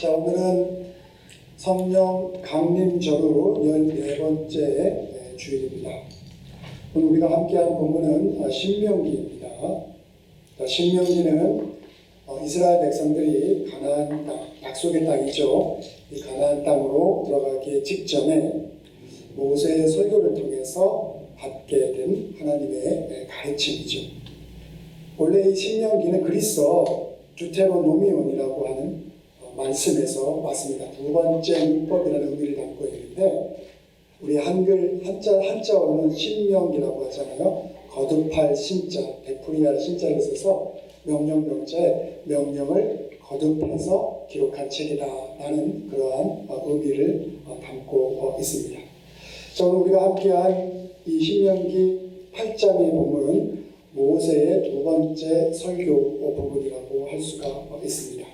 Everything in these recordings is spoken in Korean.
자, 오늘은 성령 강림절후 14번째 주일입니다. 오늘 우리가 함께한 본문은 신명기입니다. 신명기는 이스라엘 백성들이 가나안 땅, 약속의 땅이죠. 이 가나안 땅으로 들어가기 직전에 모세의 설교를 통해서 받게 된 하나님의 가르침이죠. 원래 이 신명기는 그리스어 듀테로노미온이라고 하는 말씀에서 왔습니다. 두 번째 율법이라는 의미를 담고 있는데, 우리 한글 한자어로는 신명기라고 하잖아요. 거듭할 신자, 베풀이할 신자를 써서 명령자의 명령을 거듭해서 기록한 책이다라는 그러한 의미를 담고 있습니다. 자, 오늘 우리가 함께한 이 신명기 8장의 본문은 모세의 두 번째 설교 부분이라고 할 수가 있습니다.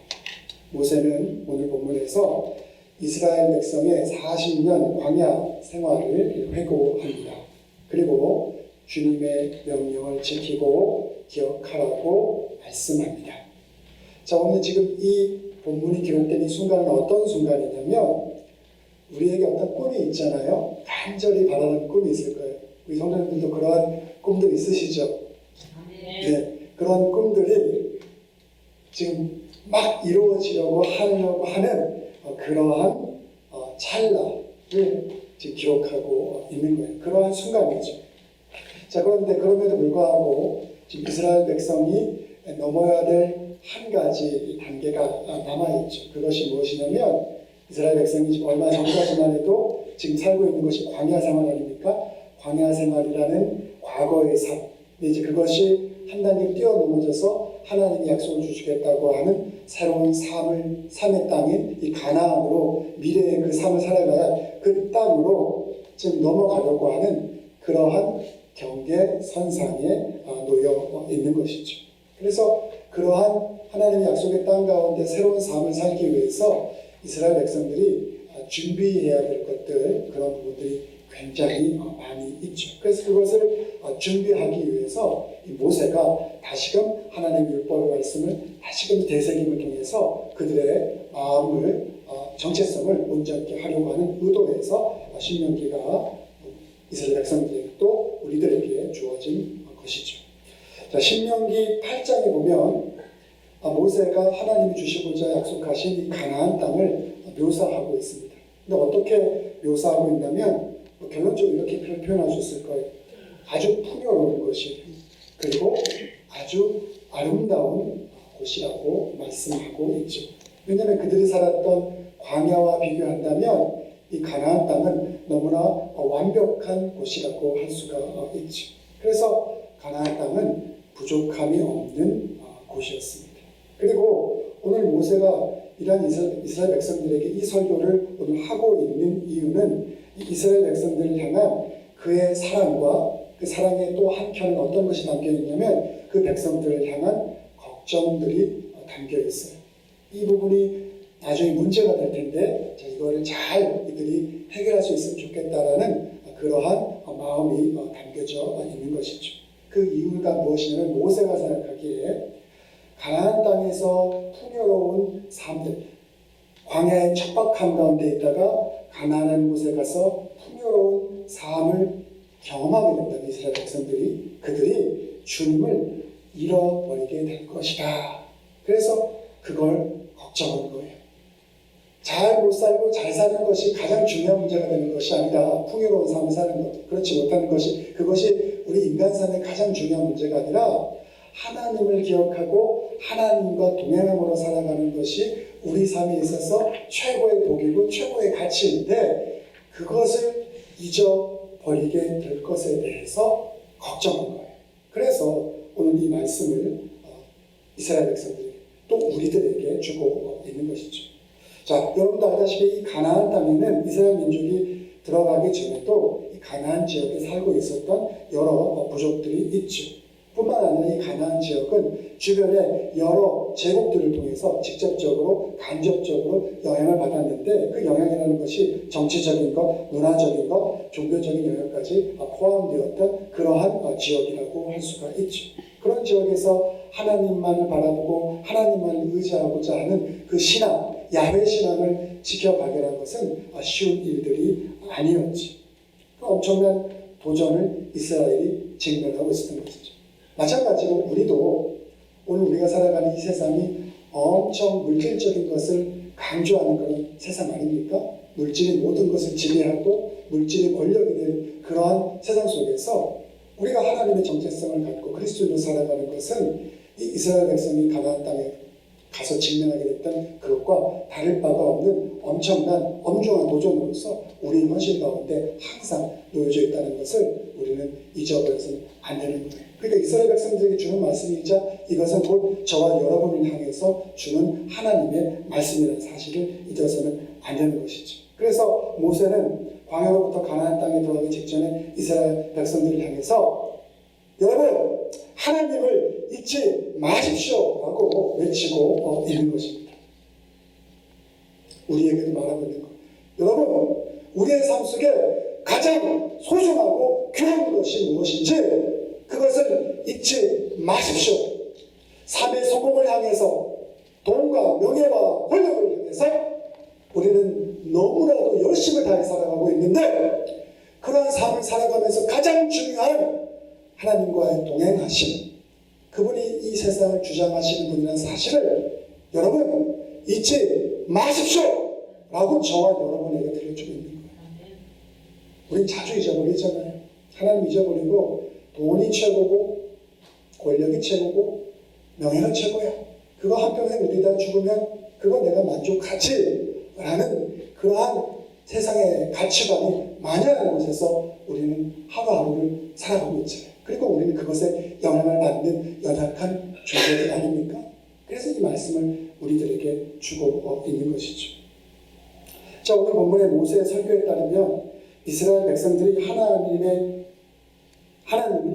모세는 오늘 본문에서 이스라엘 백성의 40년 광야 생활을 회고합니다. 그리고 주님의 명령을 지키고 기억하라고 말씀합니다. 자, 오늘 지금 이 본문이 기록된 이 순간은 어떤 순간이냐면, 우리에게 어떤 꿈이 있잖아요. 간절히 바라는 꿈이 있을 거예요. 우리 성도님들도 그러한 꿈들 있으시죠? 네, 그런 꿈들이 지금 막 이루어지려고 하는 그러한 찰나를 지금 기록하고 있는 거예요. 그러한 순간이죠. 자, 그런데 그럼에도 불구하고 지금 이스라엘 백성이 넘어야 될 한 가지 단계가 남아있죠. 그것이 무엇이냐면, 이스라엘 백성이 지금 얼마 전까지만 해도 지금 살고 있는 것이 광야 생활 아닙니까? 광야 생활이라는 과거의 삶. 이제 그것이 한 단계 뛰어넘어져서 하나님이 약속을 주시겠다고 하는 새로운 삶의 땅인 이 가나안으로, 미래의 그 삶을 살아가야 그 땅으로 지금 넘어가려고 하는 그러한 경계선상에 놓여 있는 것이죠. 그래서 그러한 하나님의 약속의 땅 가운데 새로운 삶을 살기 위해서 이스라엘 백성들이 준비해야 될 것들, 그런 부분들이 굉장히 많이 있죠. 그래서 그것을 준비하기 위해서 이 모세가 다시금 하나님의 율법의 말씀을 다시금 되새김을 통해서 그들의 마음을, 정체성을 온전히 하려고 하는 의도에서 신명기가 이스라엘 백성들에게 또 우리들에게 주어진 것이죠. 자, 신명기 8장에 보면 모세가 하나님이 주시고자 약속하신 이 가나안 땅을 묘사하고 있습니다. 근데 어떻게 묘사하고 있냐면, 결론적으로 이렇게 표현할 수 있을 거예요. 아주 풍요로운 것이, 그리고 아주 아름다운 곳이라고 말씀하고 있죠. 왜냐하면 그들이 살았던 광야와 비교한다면 이 가나안 땅은 너무나 완벽한 곳이라고 할 수가 있죠. 그래서 가나안 땅은 부족함이 없는 곳이었습니다. 그리고 오늘 모세가 이러한 이스라엘 백성들에게 이 설교를 오늘 하고 있는 이유는 이스라엘 백성들을 향한 그의 사랑과 그 사랑의 또 한켠은 어떤 것이 담겨 있냐면, 그 백성들을 향한 걱정들이 담겨 있어요. 이 부분이 나중에 문제가 될 텐데, 이거를 잘 이들이 해결할 수 있으면 좋겠다라는 그러한 마음이 담겨져 있는 것이죠. 그 이유가 무엇이냐면, 모세가 생각하기에 가나안 땅에서 풍요로운 삶들, 광야의 척박함 가운데 있다가 가나안에 모세 가서 풍요로운 삶을 경험하게 된다는 이스라엘 백성들이, 그들이 주님을 잃어버리게 될 것이다. 그래서 그걸 걱정하는 거예요. 잘 못 살고 잘 사는 것이 가장 중요한 문제가 되는 것이 아니라, 풍요로운 삶을 사는 것, 그렇지 못하는 것이, 그것이 우리 인간 삶의 가장 중요한 문제가 아니라, 하나님을 기억하고 하나님과 동행함으로 살아가는 것이 우리 삶에 있어서 최고의 복이고 최고의 가치인데, 그것을 잊어버리게 될 것에 대해서 걱정한 거예요. 그래서 오늘 이 말씀을 이스라엘 백성들에게, 또 우리들에게 주고 있는 것이죠. 자, 여러분도 알다시피 이 가나안 땅에는 이스라엘 민족이 들어가기 전에도 이 가나안 지역에 살고 있었던 여러 부족들이 있죠. 뿐만 아니라 이 가나안 지역은 주변의 여러 제국들을 통해서 직접적으로 간접적으로 영향을 받았는데, 그 영향이라는 것이 정치적인 것, 문화적인 것, 종교적인 영역까지 포함되었던 그러한 지역이라고 할 수가 있죠. 그런 지역에서 하나님만을 바라보고 하나님만을 의지하고자 하는 그 신앙, 야훼 신앙을 지켜가게라는 것은 쉬운 일들이 아니었지. 엄청난 도전을 이스라엘이 직면하고 있었던 것이죠. 마찬가지로 우리도 오늘 우리가 살아가는 이 세상이 엄청 물질적인 것을 강조하는 그런 세상 아닙니까? 물질이 모든 것을 지배하고 물질이 권력이 된 그러한 세상 속에서 우리가 하나님의 정체성을 갖고 그리스도인으로 살아가는 것은 이 이스라엘 백성이 가나안 땅에 가서 직면하게 됐던 그것과 다를 바가 없는 엄청난 엄중한 도전으로서 우리 현실 가운데 항상 놓여져 있다는 것을 우리는 잊어버려서는 안 되는 거예요. 그러니까 이스라엘 백성들에게 주는 말씀이자 이것은 곧 저와 여러분을 향해서 주는 하나님의 말씀이라는 사실을 잊어서는 안 되는 것이죠. 그래서 모세는 광야로부터 가나안 땅에 들어가기 직전에 이스라엘 백성들을 향해서 여러분 하나님을 잊지 마십시오 라고 외치고 있는 것입니다. 우리에게도 말하고 있는 것. 여러분 우리의 삶 속에 가장 소중하고 귀한 것이 무엇인지 그것을 잊지 마십시오. 삶의 성공을 향해서 돈과 명예와 권력을 향해서 우리는 너무나도 열심을 다해 살아가고 있는데 그런 삶을 살아가면서 가장 중요한 하나님과의 동행하심, 그분이 이 세상을 주장하시는 분이라는 사실을 여러분 잊지 마십시오 라고 저와 여러분에게 들려주고 있는 거예요. 우린 자주 잊어버리잖아요. 하나님 잊어버리고 돈이 최고고 권력이 최고고 명예가 최고야. 그거 한평생 누리다 죽으면 그건 내가 만족하지 라는 그러한 세상의 가치관이 만연한 곳에서 우리는 하루하루를 살아가고 있잖아요. 그리고 우리는 그것에 영향을 받는 연약한 존재들 아닙니까? 그래서 이 말씀을 우리들에게 주고 있는 것이죠. 자, 오늘 본문의 모세의 설교에 따르면 이스라엘 백성들이 하나님을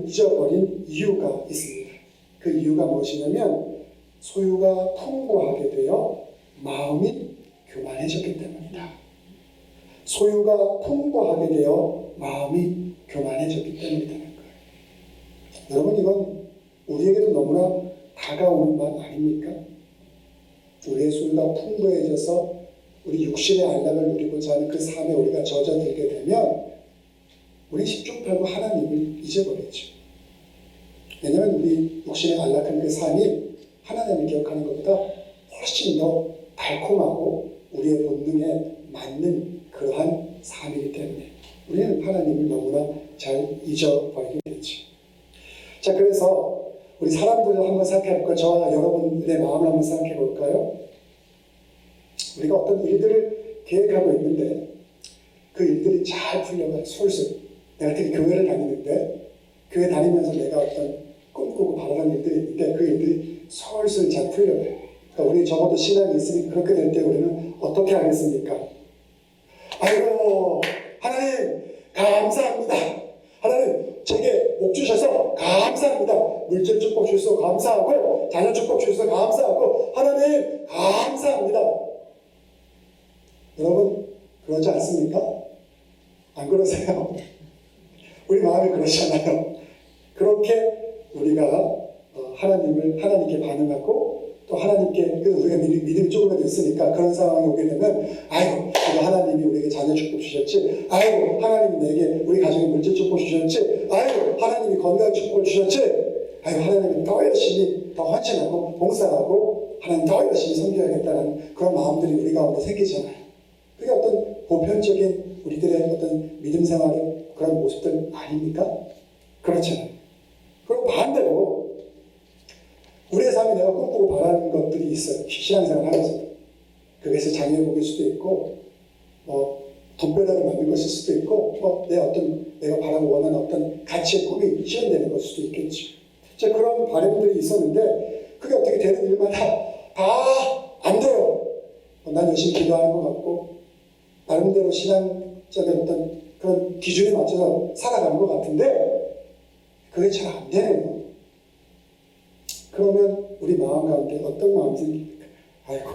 잊어버린 이유가 있습니다. 그 이유가 무엇이냐면 소유가 풍부하게 되어 마음이 교만해졌기 때문이다. 소유가 풍부하게 되어 마음이 교만해졌기 때문이라는 거예요. 여러분 이건 우리에게도 너무나 다가오는 말 아닙니까? 우리의 소유가 풍부해져서 우리 육신의 안락을 누리고자 하는 그 삶에 우리가 젖어들게 되면 우리 십중팔구 하나님을 잊어버리죠. 왜냐하면 우리 육신의 안락한 그 삶이 하나님을 기억하는 것보다 훨씬 더 달콤하고 우리의 본능에 맞는 그러한 삶이기 때문에 우리는 하나님을 너무나 잘 잊어버리게 되죠. 자, 그래서 우리 사람들을 한번 생각해 볼까요? 저와 여러분의 마음을 한번 생각해 볼까요? 우리가 어떤 일들을 계획하고 있는데 그 일들이 잘 풀려가요. 솔솔. 내가 특히 교회를 다니는데 교회 다니면서 내가 어떤 꿈꾸고 바라는 일들이 있는데 그 일들이 솔솔 잘 풀려가요. 그러니까 우리 적어도 신앙이 있으니 그렇게 될 때 우리는 어떻게 하겠습니까? 아이고 하나님 감사합니다. 하나님 제게 복 주셔서 감사합니다. 물질 축복 주셔서 감사하고 자녀 축복 주셔서 감사하고 하나님 감사합니다. 여러분 그러지 않습니까? 안 그러세요? 우리 마음이 그러잖아요. 그렇게 우리가 하나님께 반응하고 또 하나님께 우리가 믿음이 조금이라도 있으니까 그런 상황이 오게 되면 아이고 하나님이 우리에게 자녀 축복 주셨지, 아이고 하나님이 내게 우리 가정에 물질 축복 주셨지, 아이고 하나님이 건강 축복을 주셨지, 아이고 하나님이 더 열심히 더 헌신하고 봉사하고 하나님 더 열심히 섬겨야겠다는 그런 마음들이 우리 가운데 생기잖아요. 그게 어떤 보편적인 우리들의 어떤 믿음 생활의 그런 모습들 아닙니까? 그렇잖아요. 그리고 반대로 우리의 삶에 내가 꿈꾸고 바라는 것들이 있어요. 신앙생활 하면서. 그것이 자녀의 복일 수도 있고 돈벼락을 만든 것일 수도 있고 내가 바라고 원하는 어떤 가치의 꿈이 실현되는 것일 수도 있겠죠. 그런 바람들이 있었는데 그게 어떻게 되는 일마다 다 안 돼요. 난 열심히 기도하는 것 같고 나름대로 신앙적인 어떤 그런 기준에 맞춰서 살아가는 것 같은데 그게 잘 안 되네요. 그러면 우리 마음 가운데 어떤 마음이 생깁니까? 아이고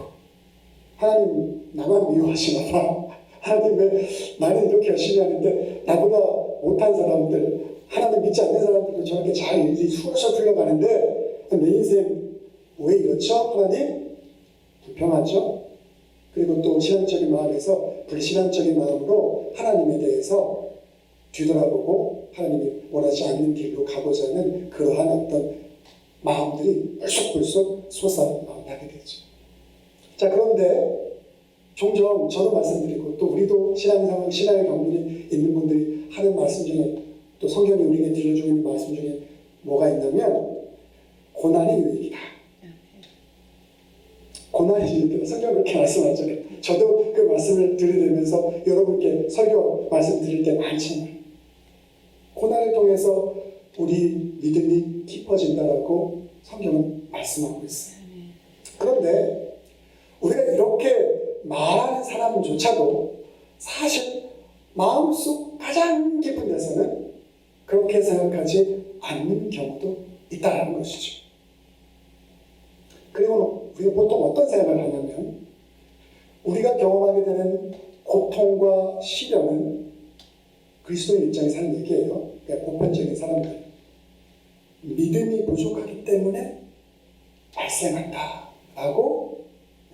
하나님 나만 미워하시나 봐. 하나님 왜 나는 이렇게 열심히 하는데 나보다 못한 사람들, 하나님 믿지 않는 사람들도 저렇게 잘 일이 술술 풀려가는데 내 인생 왜 이렇죠? 하나님 불평하죠? 그리고 또 신앙적인 마음에서 불신앙적인 마음으로 하나님에 대해서 뒤돌아보고 하나님이 원하지 않는 길로 가고자 하는 그러한 어떤 마음들이 불쑥불쑥 솟아나게 되죠. 자, 그런데 종종 저도 말씀드리고 또 우리도 신앙의 경륜이 있는 분들이 하는 말씀 중에 또 성경이 우리에게 들려주고 있는 말씀 중에 뭐가 있냐면 고난이 유익이다. 고난이 유익이다. 성경 그렇게 말씀하잖아요. 저도 그 말씀을 들으면서 여러분께 설교 말씀드릴 때 많지만 고난을 통해서 우리 믿음이 깊어진다라고 성경은 말씀하고 있어요. 그런데 우리가 이렇게 말하는 사람조차도 사실 마음속 가장 깊은 데서는 그렇게 생각하지 않는 경우도 있다는 것이죠. 그리고 우리가 보통 어떤 생각을 하냐면 우리가 경험하게 되는 고통과 시련은 그리스도인 입장에서 하는 얘기예요. 그러니까 보편적인 사람들 믿음이 부족하기 때문에 발생한다라고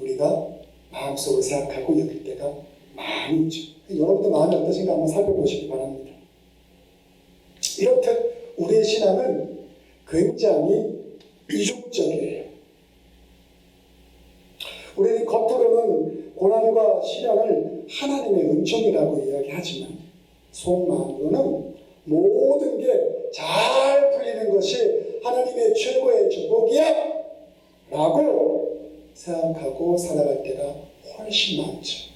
우리가 마음속으로 생각하고 여길 때가 많이 있죠. 여러분도 마음이 어떠신가 한번 살펴보시기 바랍니다. 이렇듯 우리의 신앙은 굉장히 이중적이에요. 우리는 겉으로는 고난과 시련을 하나님의 은총이라고 이야기하지만 속마음으로는 모든 게 잘 풀리는 것이 하나님의 최고의 축복이야 라고 생각하고 살아갈 때가 훨씬 많죠.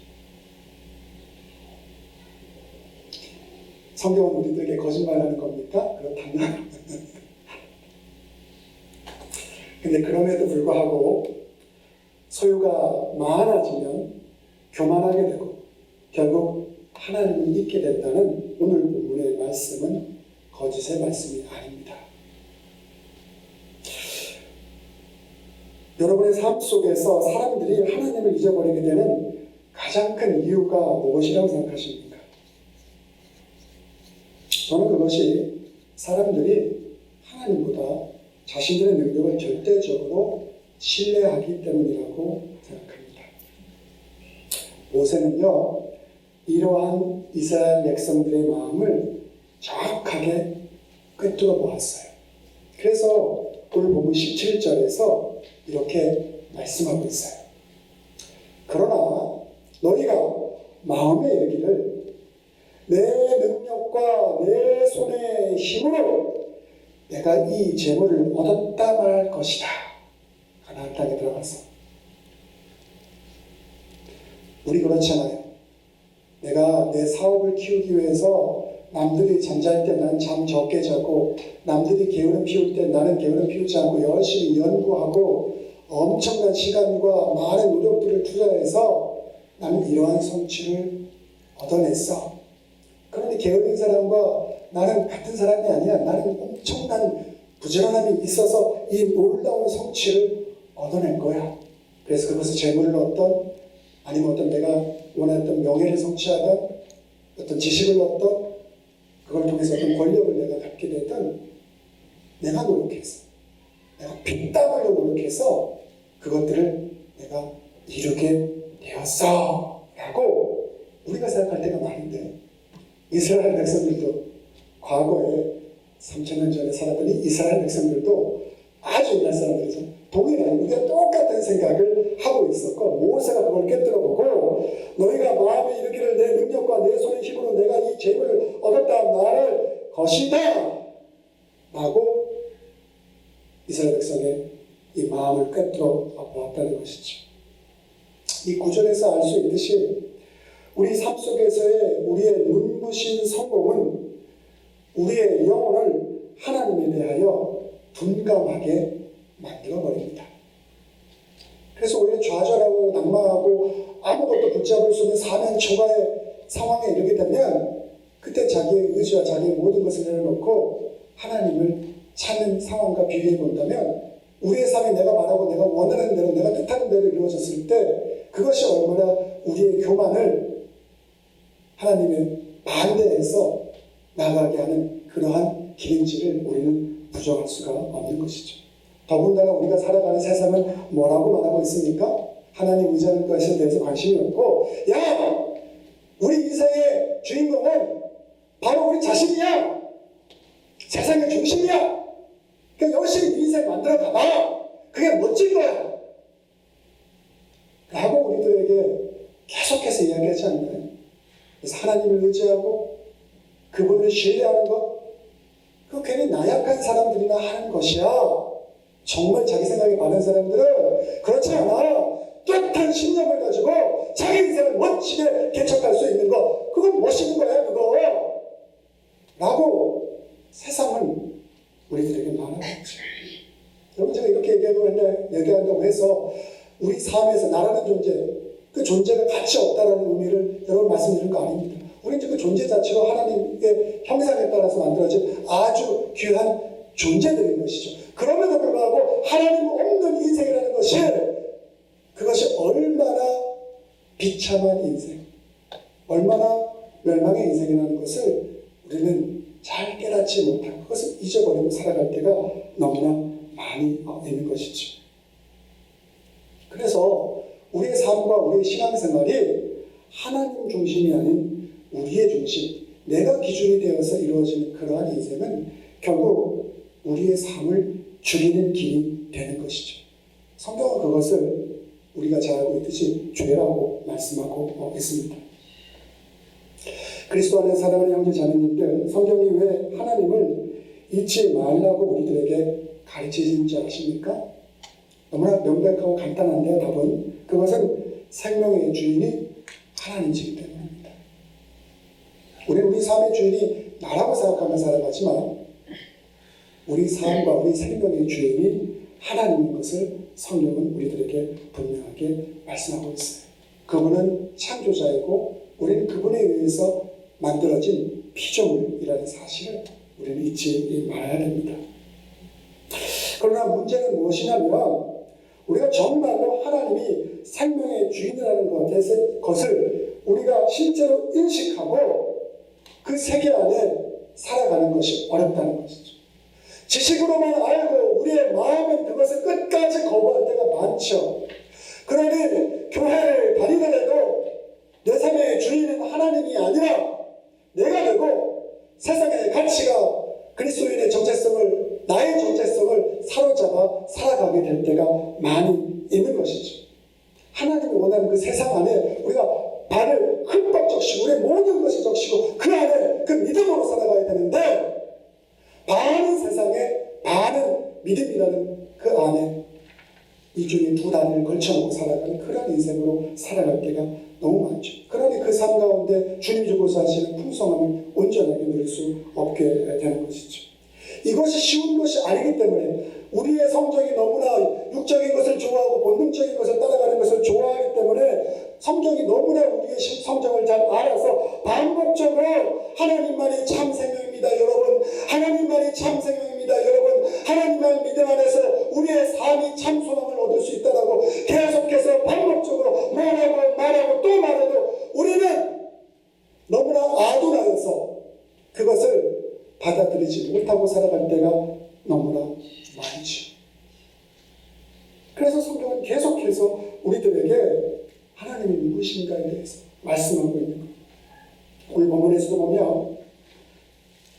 성경은 우리들에게 거짓말하는 겁니까? 그렇다면 근데 그럼에도 불구하고 소유가 많아지면 교만하게 되고 결국 하나님을 잊게 된다는 오늘 본문의 말씀은 거짓의 말씀이 아닙니다. 여러분의 삶 속에서 사람들이 하나님을 잊어버리게 되는 가장 큰 이유가 무엇이라고 생각하십니까? 저는 그것이 사람들이 하나님보다 자신들의 능력을 절대적으로 신뢰하기 때문이라고 생각합니다. 모세는요, 이러한 이스라엘 백성들의 마음을 정확하게 꿰뚫어 보았어요. 그래서 오늘 본문 17절에서 이렇게 말씀하고 있어요. 그러나 너희가 마음에 이르기를 내 능력과 내 손의 힘으로 내가 이 재물을 얻었다 말할 것이다. 가나안 땅에 들어가서 우리 그렇잖아요. 내가 내 사업을 키우기 위해서 남들이 잠잘 때 난 잠 적게 자고 남들이 게으름 피울 때 나는 게으름 피우지 않고 열심히 연구하고 엄청난 시간과 많은 노력들을 투자해서 나는 이러한 성취를 얻어냈어. 그런데 게으른 사람과 나는 같은 사람이 아니야. 나는 엄청난 부지런함이 있어서 이 놀라운 성취를 얻어낼 거야. 그래서 그것을 재물을 얻던 아니면 어떤 내가 원했던 명예를 성취하던 어떤 지식을 얻던 그걸 통해서 어떤 권력을 내가 갖게 되던 내가 노력해서 내가 피땀 흘려 노력해서 그것들을 내가 이루게 되었어 라고 우리가 생각할 때가 많은데 이스라엘 백성들도 과거에 3000년 전에 살았던 이스라엘 백성들도 아주 옛날 사람들이죠. 동일한 우리가 똑같은 생각을 하고 있었고 모세가 그걸 깨뜨려보고 너희가 마음에 이르기를 내 능력과 내 손의 힘으로 내가 이 재물을 얻었다 말할 것이다 라고 이스라엘 백성의 이 마음을 꿰뚫어 보았다는 것이죠. 이 구절에서 알 수 있듯이 우리 삶 속에서의 우리의 눈부신 성공은 우리의 영혼을 하나님에 대하여 둔감하게 만들어버립니다. 그래서 오히려 좌절하고 낙망하고 아무것도 붙잡을 수 없는 사면 초과의 상황에 이르게 되면 그때 자기의 의지와 자기의 모든 것을 내려놓고 하나님을 찾는 상황과 비교해 본다면 우리의 삶이 내가 말하고 내가 원하는 대로 내가 뜻하는 대로 이루어졌을 때 그것이 얼마나 우리의 교만을 하나님의 반대해서 나가게 하는 그러한 기능지를 우리는 부정할 수가 없는 것이죠. 더군다나 우리가 살아가는 세상은 뭐라고 말하고 있습니까? 하나님 의지하는 것에 대해서 관심이 없고, 야! 우리 인생의 주인공은 바로 우리 자신이야! 세상의 중심이야! 그러니까 열심히 인생 만들어 가봐! 그게 멋진 거야! 라고 우리들에게 계속해서 이야기하지 않나요? 그래서 하나님을 의지하고 그분을 신뢰하는 것, 그거 괜히 나약한 사람들이나 하는 것이야. 정말 자기 생각이 많은 사람들은 그렇지 않아. 뚜렷한 신념을 가지고 자기 인생을 멋지게 개척할 수 있는 거, 그건 멋있는 거야, 그거. 라고 세상은 우리들에게 말하고 있죠. 여러분, 제가 이렇게 얘기한다고 해서 우리 삶에서 나라는 존재, 그 존재가 가치 없다라는 의미를 여러분 말씀드리는 거 아닙니다. 우리는 그 존재 자체로 하나님의 형상에 따라서 만들어진 아주 귀한 존재들인 것이죠. 그럼에도 불구하고 하나님 없는 인생이라는 것이, 그것이 얼마나 비참한 인생, 얼마나 멸망의 인생이라는 것을 우리는 잘 깨닫지 못하고 그것을 잊어버리고 살아갈 때가 너무나 많이 있는 것이죠. 그래서 우리의 삶과 우리의 신앙생활이 하나님 중심이 아닌 우리의 중심, 내가 기준이 되어서 이루어지는 그러한 인생은 결국 우리의 삶을 죽이는 길이 되는 것이죠. 성경은 그것을 우리가 잘 알고 있듯이 죄라고 말씀하고 있습니다. 그리스도 안에 사랑하는 형제 자매님들, 성경이 왜 하나님을 잊지 말라고 우리들에게 가르치는지 아십니까? 너무나 명백하고 간단한데요, 답은. 그것은 생명의 주인이 하나님이시기 때문입니다. 우리는 우리 삶의 주인이 나라고 생각하며 살아가지만 우리 삶과 우리 생명의 주인이 하나님인 것을 성경은 우리들에게 분명하게 말씀하고 있어요. 그분은 창조자이고 우리는 그분에 의해서 만들어진 피조물이라는 사실을 우리는 잊지 말아야 됩니다. 그러나 문제는 무엇이냐면, 우리가 정말로 하나님이 생명의 주인이라는 것을 우리가 실제로 인식하고 그 세계 안에 살아가는 것이 어렵다는 것이죠. 지식으로만 알고 우리의 마음은 그것을 끝까지 거부할 때가 많죠. 그러니 교회를 다니더라도 내 삶의 주인은 하나님이 아니라 내가 되고 세상의 가치가 그리스도인의 정체성을, 나의 정체성을 사로잡아 살아가게 될 때가 많이 있는 것이죠. 하나님이 원하는 그 세상 안에 우리가 발을 흠뻑 적시고 우리의 모든 것이 적시고 그 안에 그 믿음으로 살아가야 되는데, 반은 세상에 반은 믿음이라는 그 안에 이 중에 두 단을 걸쳐놓고 살아가는 그런 인생으로 살아갈 때가 너무 많죠. 그러니 그 삶 가운데 주님이 주고서 하시는 풍성함을 온전하게 누릴 수 없게 되는 것이죠. 이것이 쉬운 것이 아니기 때문에 우리의 성정이 너무나 육적인 것을 좋아하고 본능적인 것을 따라가는 것을 좋아하기 때문에 성경이 너무나 우리의 성정을 잘 알아서 반복적으로 하나님만이 참 생명입니다 여러분, 하나님만이 참 생명입니다 여러분, 하나님만 믿음 안에서 우리의 삶이 참 소망을 얻을 수 있다라고 계속해서 반복적으로 말하고 또 말해도 우리는 너무나 아둔하여서 그것을 받아들이지 못하고 살아갈 때가 너무나 많죠. 그래서 성경은 계속해서 우리들에게 하나님이 누구신가에 대해서 말씀하고 있는 거예요. 오늘 본문에서도 보면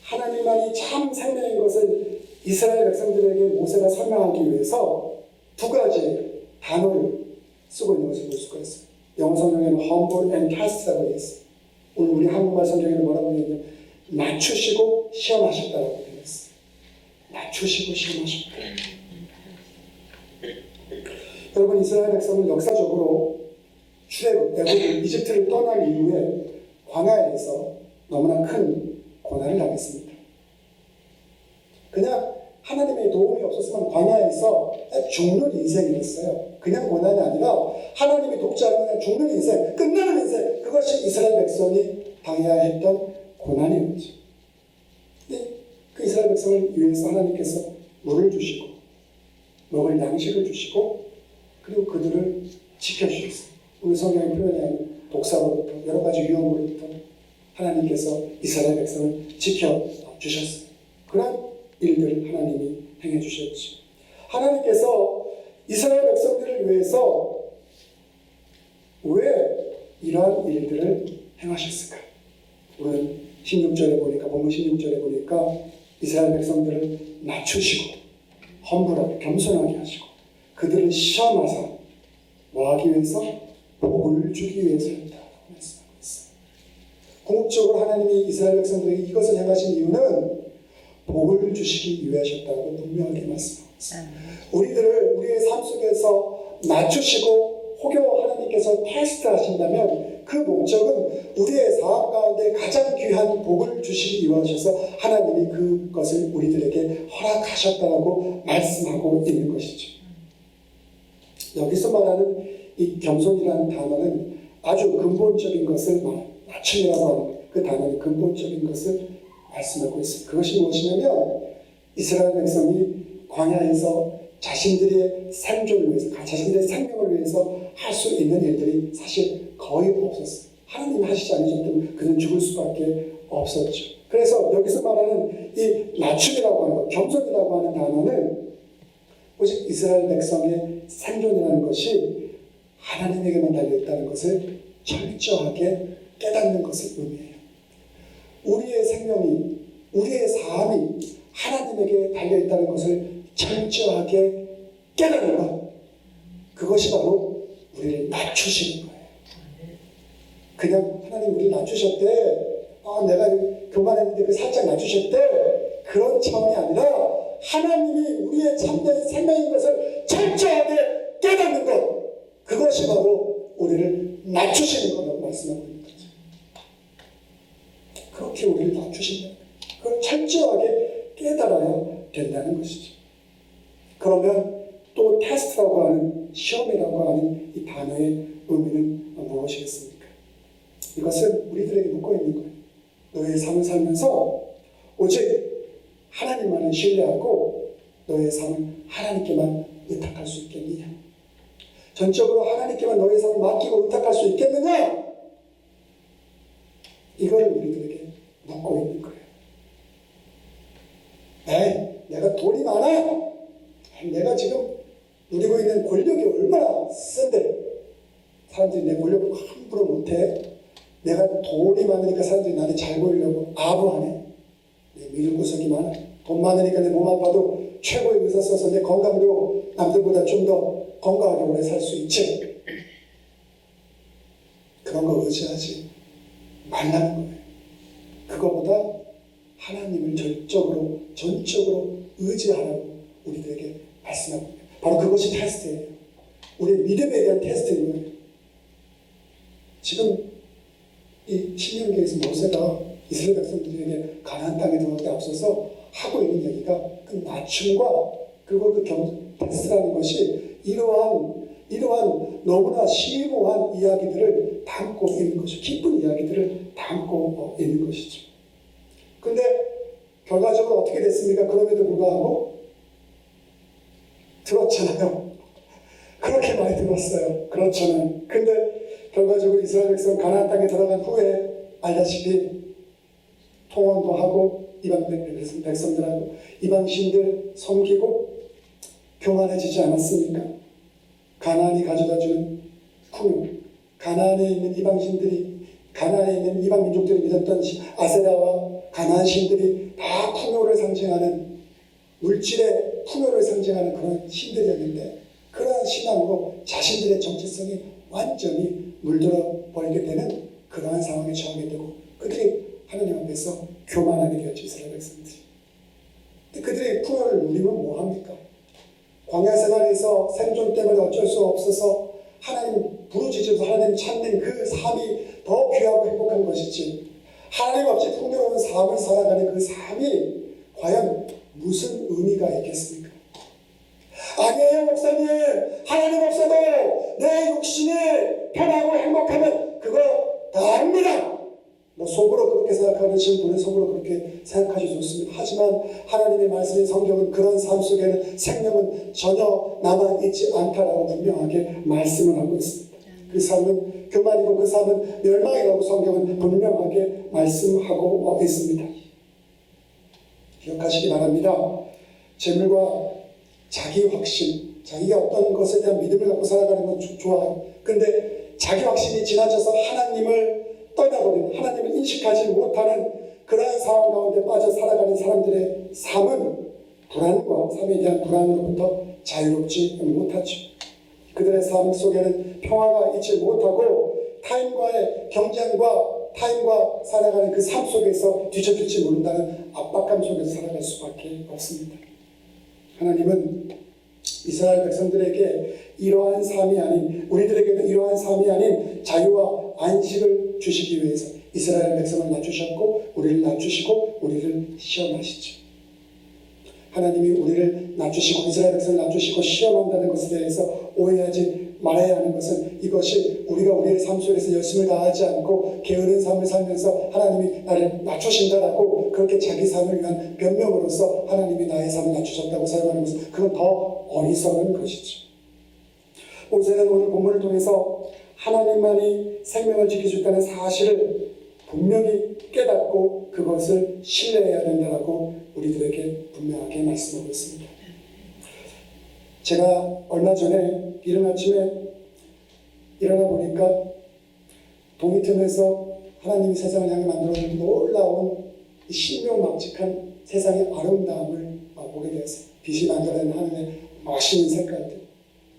하나님만이 참 생명인 것을 이스라엘 백성들에게 모세가 설명하기 위해서 두 가지 단어를 쓰고 있는 것을 볼 수가 있어요. 영어 성경에는 humble and test라고 되어 있어요. 오늘 우리 한국말 성경에는 뭐라고 되어 있냐면 낮추시고 시험하셨다라고 되어 있어요. 낮추시고 시험하셨다. 여러분, 이스라엘 백성은 역사적으로 출애굽, 애굽, 이집트를 떠난 이후에 광야에서 너무나 큰 고난을 당했습니다. 그냥 하나님의 도움이 없었으면 광야에서 죽는 인생이었어요. 그냥 고난이 아니라 하나님이 돕지 않으면 죽는 인생, 끝나는 인생, 그것이 이스라엘 백성이 당해야 했던 고난이었죠. 근데 그 이스라엘 백성을 위해서 하나님께서 물을 주시고 먹을 양식을 주시고 그리고 그들을 지켜주셨어요. 우리 성경의 표현하는 독사로부터 여러 가지 위험으로부터 하나님께서 이스라엘 백성을 지켜주셨어요. 그런 일들을 하나님이 행해주셨죠. 하나님께서 이스라엘 백성들을 위해서 왜 이러한 일들을 행하셨을까? 우리는 16절에 보니까, 본문 16절에 보니까 이스라엘 백성들을 낮추시고 험불하게 겸손하게 하시고 그들을 시험하사 뭐하기 위해서? 복을 주기 위해서였다고 말씀하고 있어요. 궁극적으로 하나님이 이스라엘 백성들에게 이것을 행하신 이유는 복을 주시기 위하셨다고 분명하게 말씀하고 있어요. 우리의 삶 속에서 낮추시고 혹여 하나님께서 테스트 하신다면 그 목적은 우리의 삶 가운데 가장 귀한 복을 주시기 위하셔서 하나님이 그것을 우리들에게 허락하셨다고 말씀하고 있는 것이죠. 여기서 말하는 이 겸손이라는 단어는 아주 근본적인 것을 낮춤이라고 하는 그 단어는 근본적인 것을 말씀하고 있습니다. 그것이 무엇이냐면 이스라엘 백성이 광야에서 자신들의 생존을 위해서, 자신들의 생명을 위해서 할 수 있는 일들이 사실 거의 없었어요. 하나님이 하시지 않으셨다면 그는 죽을 수밖에 없었죠. 그래서 여기서 말하는 이 낮춤이라고 하는 것, 겸손이라고 하는 단어는 오직 이스라엘 백성의 생존이라는 것이 하나님에게만 달려있다는 것을 철저하게 깨닫는 것을 의미해요. 우리의 생명이, 우리의 삶이 하나님에게 달려있다는 것을 철저하게 깨닫는 것, 그것이 바로 우리를 낮추시는 거예요. 그냥 하나님 우리를 낮추셨대, 내가 교만했는데 그 살짝 낮추셨대, 그런 차원이 아니라 하나님이 우리의 참된 생명인 것을 철저하게 깨닫는 것, 그것이 바로 우리를 낮추시는 거라고 말씀하고 있는 거죠. 그렇게 우리를 낮추신다. 그걸 철저하게 깨달아야 된다는 것이죠. 그러면 또 테스트라고 하는, 시험이라고 하는 이 단어의 의미는 무엇이겠습니까? 이것은 우리들에게 묻고 있는 거예요. 너의 삶을 살면서 오직 하나님만을 신뢰하고 너의 삶을 하나님께만 의탁할 수 있겠느냐? 전적으로 하나님께만 너의 삶을 맡기고 의탁할 수 있겠느냐? 이걸 우리들에게 묻고 있는 거예요. 내가 돈이 많아. 내가 지금 누리고 있는 권력이 얼마나 센데 사람들이 내 권력을 함부로 못해. 내가 돈이 많으니까 사람들이 나한테 잘 보이려고 아부하네. 내 믿을 구석이 많아. 돈 많으니까 내 몸 아파도 최고의 의사 써서 내 건강도 남들보다 좀 더 건강하게 오래 살 수 있지. 그런 거 의지하지 말라는 거예요. 그거보다 하나님을 전적으로 의지하라고 우리들에게 말씀하고 있어요. 바로 그것이 테스트예요. 우리의 믿음에 대한 테스트인 거예요. 지금 이 신명기에서 모세가 이스라엘 백성들에게 가나안 땅에 들어가기 앞서서 하고 있는 얘기가 그 낮춤과 그리고 그 테스트라는 것이 이러한 너무나 심오한 이야기들을 담고 있는 것이죠. 깊은 이야기들을 담고 있는 것이죠. 근데 결과적으로 어떻게 됐습니까? 그럼에도 불구하고 들었잖아요. 그렇게 많이 들었어요. 그렇잖아요. 근데 결과적으로 이스라엘 백성 가나안 땅에 들어간 후에 알다시피 통원도 하고 이방 백성들하고 이방신들 섬기고 교만해지지 않았습니까? 가나안이 가져다준 풍요, 가나안에 있는 이방신들이, 가나안에 있는 이방 민족들이 믿었던 아세라와 가나안 신들이 다 풍요를 상징하는, 물질의 풍요를 상징하는 그런 신들이었는데 그러한 신앙으로 자신들의 정체성이 완전히 물들어 버리게 되는 그러한 상황에 처하게 되고 그들이 하나님 앞에서 교만하게 되었죠. 이스라엘 백성들이. 그들이 풍요를 누리면 뭐합니까? 광야 생활에서 생존 때문에 어쩔 수 없어서 하나님 부르짖어서 하나님 찾는 그 삶이 더 귀하고 행복한 것이지, 하나님 없이 풍요로운 삶을 살아가는 그 삶이 과연 무슨 의미가 있겠습니까? 아니에요 목사님, 하나님 없어도 내 육신이 편하고 행복하면 그거 다 압니다. 속으로 그렇게 생각하시는 분은 속으로 그렇게 생각하셔도 좋습니다. 하지만 하나님의 말씀인 성경은 그런 삶 속에는 생명은 전혀 남아있지 않다라고 분명하게 말씀을 하고 있습니다. 그 삶은 교만이고 그 삶은 멸망이라고 성경은 분명하게 말씀하고 있습니다. 기억하시기 바랍니다. 재물과 자기 확신, 자기가 어떤 것에 대한 믿음을 갖고 살아가는 건 좋아요. 근데 자기 확신이 지나쳐서 하나님을 떠나버리는, 하나님을 인식하지 못하는 그러한 상황 가운데 빠져 살아가는 사람들의 삶은 불안과 삶에 대한 불안으로부터 자유롭지 못하죠. 그들의 삶 속에는 평화가 있지 못하고 타인과의 경쟁과 타인과 살아가는 그 삶 속에서 뒤처질지 모른다는 압박감 속에서 살아갈 수밖에 없습니다. 하나님은 이스라엘 백성들에게 이러한 삶이 아닌, 우리들에게도 이러한 삶이 아닌 자유와 안식을 주시기 위해서 이스라엘 백성을 낮추셨고 우리를 낮추시고 우리를 시험하시죠. 하나님이 우리를 낮추시고 이스라엘 백성을 낮추시고 시험한다는 것에 대해서 오해하지 말아야 하는 것은, 이것이 우리가 우리의 삶 속에서 열심을 다하지 않고 게으른 삶을 살면서 하나님이 나를 낮추신다라고 그렇게 자기 삶을 위한 변명으로서 하나님이 나의 삶을 낮추셨다고 사용하는 것은, 그건 더 어리석은 것이죠. 모세는 오늘 본문을 통해서 하나님만이 생명을 지켜주겠다는 사실을 분명히 깨닫고 그것을 신뢰해야 된다라고 우리들에게 분명하게 말씀하고 있습니다. 제가 얼마 전에 이른 아침에 일어나 보니까 동이 틈에서 하나님이 세상을 향해 만들어준 놀라운 신묘막직한 세상의 아름다움을 보게 되었어요. 빛이 만들어낸 하늘의 멋있는 색깔들,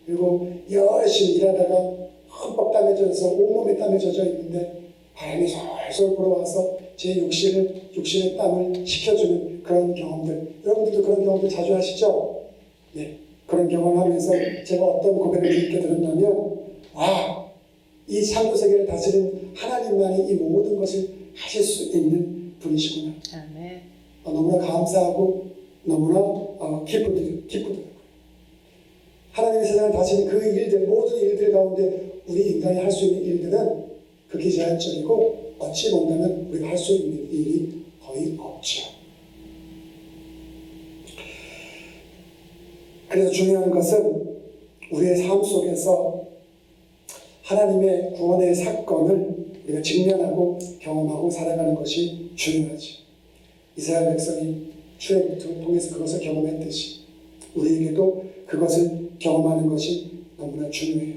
그리고 열심히 일하다가 흠뻑 땀에 젖어서 온몸에 땀에 젖어 있는데 바람이 솔솔 불어와서 제 육신의 땀을 식혀주는 그런 경험들, 여러분들도 그런 경험들 자주 하시죠? 네, 그런 경험하면서 제가 어떤 고백을 듣게 들었냐면, 이 창조 세계를 다스리는 하나님만이 이 모든 것을 하실 수 있는 분이시구나. 아멘. 너무나 감사하고 너무나 기쁘더라고요. 하나님의 세상을 다스리는 그 일들, 모든 일들 가운데 우리 인간이 할 수 있는 일들은 극히 제한적이고 어찌 본다면 우리가 할 수 있는 일이 거의 없죠. 그래서 중요한 것은 우리의 삶 속에서 하나님의 구원의 사건을 우리가 직면하고 경험하고 살아가는 것이 중요하죠. 이스라엘 백성이 출애굽을 통해서 그것을 경험했듯이 우리에게도 그것을 경험하는 것이 너무나 중요해요.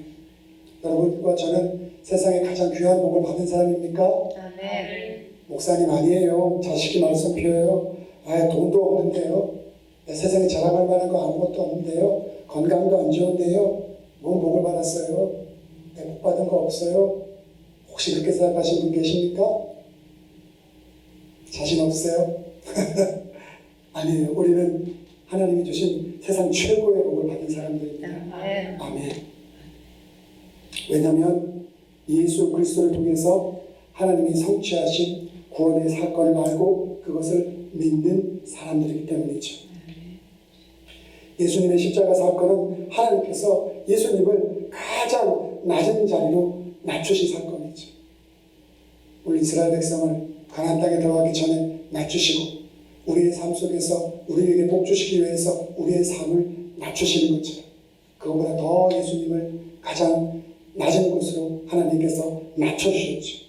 여러분과 저는 세상에 가장 귀한 복을 받은 사람입니까? 아멘. 목사님 아니에요. 자식이 말썽피워요. 돈도 없는데요. 세상에 자랑할 만한 거 아무것도 없는데요. 건강도 안 좋은데요. 뭔 복을 받았어요? 복 받은 거 없어요? 혹시 그렇게 생각하시는 분 계십니까? 자신 없어요? 아니에요. 우리는 하나님이 주신 세상 최고의 복을 받은 사람들입니다. 아멘. 아멘. 왜냐하면 예수 그리스도를 통해서 하나님이 성취하신 구원의 사건을 알고 그것을 믿는 사람들이기 때문이죠. 예수님의 십자가 사건은 하나님께서 예수님을 가장 낮은 자리로 낮추신 사건이죠. 우리 이스라엘 백성을 가나안 땅에 들어가기 전에 낮추시고 우리의 삶 속에서 우리에게 복 주시기 위해서 우리의 삶을 낮추시는 것처럼, 그것보다 더 예수님을 가장 낮은 곳으로 하나님께서 낮춰주셨죠.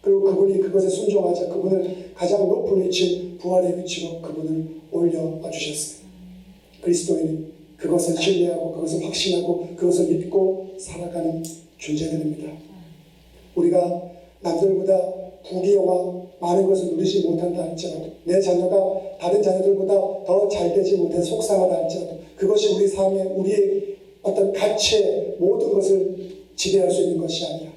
그리고 그분이 그것에 순종하자 그분을 가장 높은 위치, 부활의 위치로 그분을 올려와 주셨어요. 그리스도인은 그것을 신뢰하고 그것을 확신하고 그것을 믿고 살아가는 존재들입니다. 우리가 남들보다 부귀영화 많은 것을 누리지 못한다 할지라도, 내 자녀가 다른 자녀들보다 더 잘되지 못해서 속상하다 할지라도, 그것이 우리 삶에 우리의 어떤 가치의 모든 것을 지배할 수 있는 것이 아니라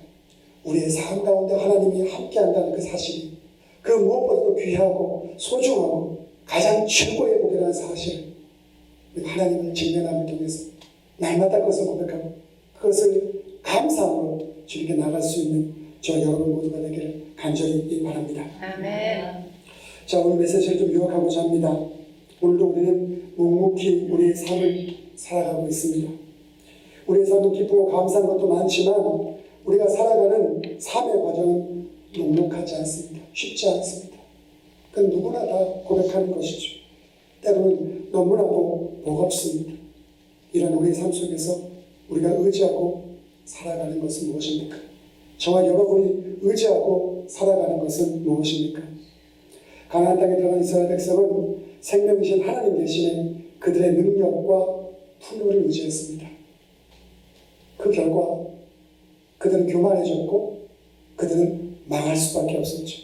우리의 삶 가운데 하나님이 함께한다는 그 사실이, 그 무엇보다도 귀하고 소중하고 가장 최고의 복이라는 사실을 하나님을 직면함을 통해서 날마다 그것을 고백하고 그것을 감사함으로 주님께 나갈 수 있는 저 여러분 모두가 되기를 간절히 바랍니다. 아멘. 자, 오늘 메시지를 좀 요약하고자 합니다. 오늘도 우리는 묵묵히 우리의 삶을 살아가고 있습니다. 우리의 삶은 기쁘고 감사한 것도 많지만 우리가 살아가는 삶의 과정은 녹록하지 않습니다. 쉽지 않습니다. 그건 누구나 다 고백하는 것이죠. 때로는 너무나도 버겁습니다. 이런 우리의 삶 속에서 우리가 의지하고 살아가는 것은 무엇입니까? 저와 여러분이 의지하고 살아가는 것은 무엇입니까? 가나안 땅에 들어간 이스라엘 백성은 생명이신 하나님 대신에 그들의 능력과 풍요를 의지했습니다. 그 결과 그들은 교만해졌고 그들은 망할 수밖에 없었죠.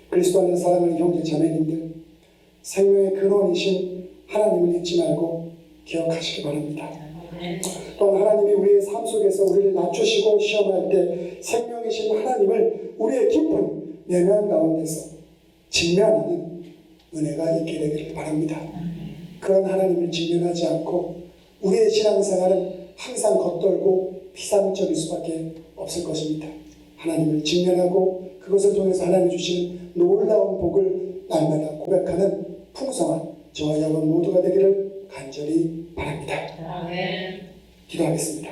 그리스도 안에서 사랑하는 형제 자매님들, 생명의 근원이신 하나님을 잊지 말고 기억하시기 바랍니다. 또한 하나님이 우리의 삶 속에서 우리를 낮추시고 시험할 때 생명이신 하나님을 우리의 깊은 내면 가운데서 직면하는 은혜가 있게 되기를 바랍니다. 그런 하나님을 직면하지 않고 우리의 신앙생활은 항상 겉돌고 피상적일 수밖에 없을 것입니다. 하나님을 직면하고 그것을 통해서 하나님이 주시는 놀라운 복을 날마다 고백하는 풍성한 저와 여러분 모두가 되기를 간절히 바랍니다. 아멘. 기도하겠습니다.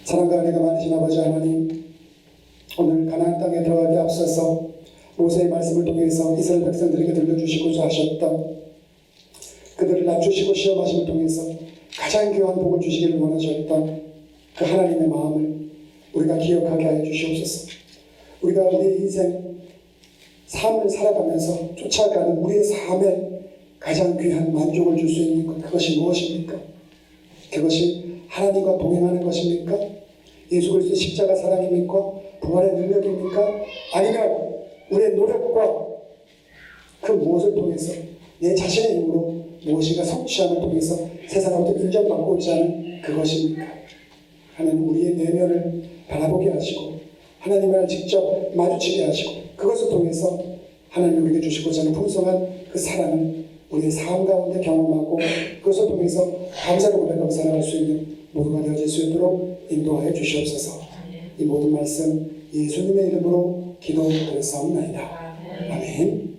사랑과 은혜가 많으신 아버지 하나님, 오늘 가나안 땅에 들어가기 앞서서 모세의 말씀을 통해서 이스라엘 백성들에게 들려주시고자 하셨던 그들을 낮추시고 시험하심을 통해서 가장 귀한 복을 주시기를 원하셨던 그 하나님의 마음을 우리가 기억하게 하여 주시옵소서. 우리가 우리의 인생 삶을 살아가면서 쫓아가는 우리의 삶에 가장 귀한 만족을 줄 수 있는 것, 그것이 무엇입니까? 그것이 하나님과 동행하는 것입니까? 예수 그리스도의 십자가 사랑입니까? 부활의 능력입니까? 아니면 우리의 노력과 그 무엇을 통해서 내 자신의 힘으로 무엇인가 성취함을 통해서 세상으로부터 인정받고자 하는 그것입니까? 하나님 우리의 내면을 바라보게 하시고 하나님을 직접 마주치게 하시고 그것을 통해서 하나님 우리에게 주시고자 하는 풍성한 그 사랑을 우리의 삶 가운데 경험하고 그것을 통해서 감사를 고백하고 살아갈 수 있는 모두가 되어질 수 있도록 인도하여 주시옵소서. 이 모든 말씀 예수님의 이름으로 기도드렸사옵나이다. 아멘.